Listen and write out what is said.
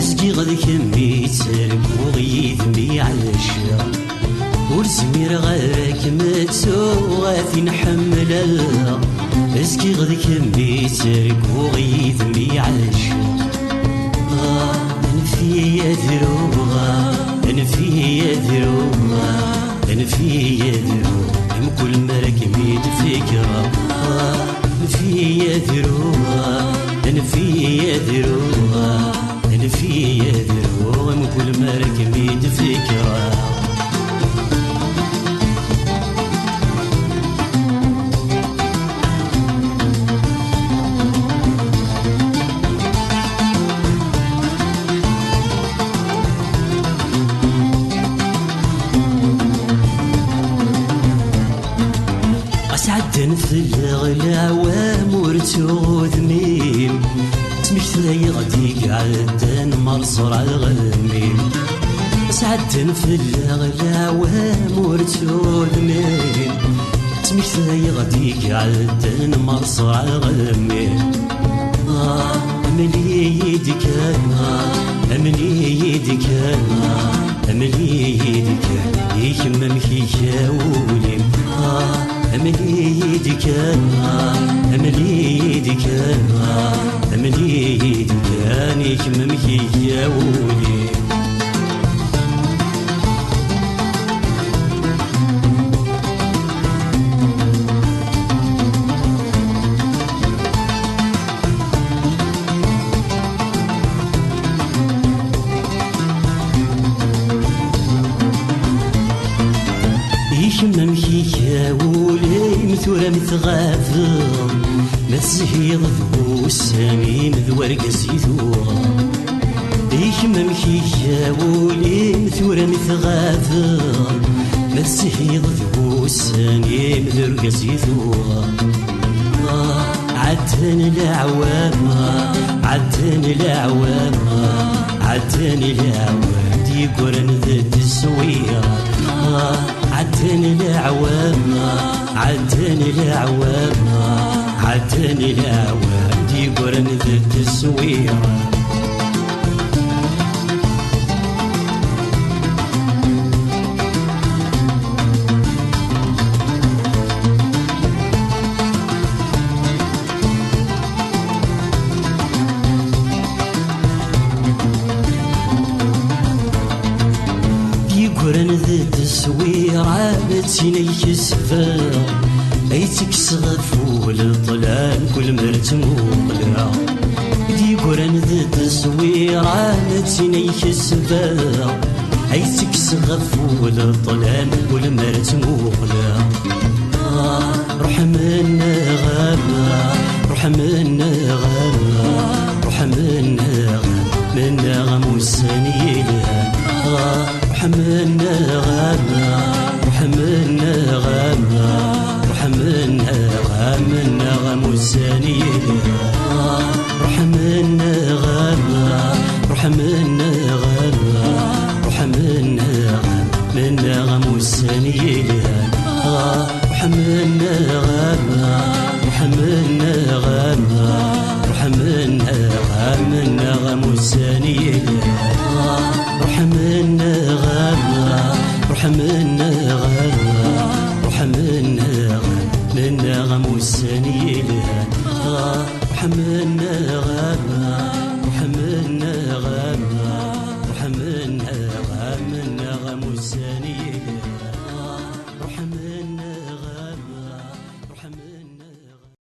أزكي غد كمي تسرق وغيث مي عالشا ورزمير غيرك متسوغاثي نحملها أزكي غد كمي تسرق وغيث مي عالشا نفي يدروغا نفي يدروغا نفي يدروغا كل مركبي الفكرة نفي يدروغا نفي يدروغا نفي يدروغا كل مركبي الفكرة أسعدن في الغلا ومرتو ذميم تمكثلي غدي قعدن مرصر على الغميم أسعدن في الغلا ومرتو ذميم تمكثلي غدي قعدن مرصر على الغميم أملي يدك أملي يدك أملي يدك يكمم خيشاولي أملي يدك أملي يدك أملي يدك يكمم خيشاولي يكمم خيشاولي مثورة متغافر ما تزهيض ذو السمين ذو ورقس يثوغ يكمم خيشاولي مثورة متغافر ما تزهيض ذو السمين ذو ورقس يثوغ عدن الأعوام عدن الأعوام عدن الأعوام دي قرن ذات السويرة عدن الأعوام عدن الأعوام عدن الأعوام دي قرن ذات السويرة قرن ذات السويرة بتسينيك السفار أي تكسغف والطلال كل مرت مقلع دي قرن ذات السويرة بتسينيك السفار أي تكسغف والطلال كل مرت مقلع روح منا غابة روح منا غابة روح منا غابة منا غم والسنيلة منا غابة منا غابة منا غابة غم السنين منا غابة منا غابة منا غم السنين منا غابة منا غابة منا غم السنين منا غابة منا غابة منا غم السنين منا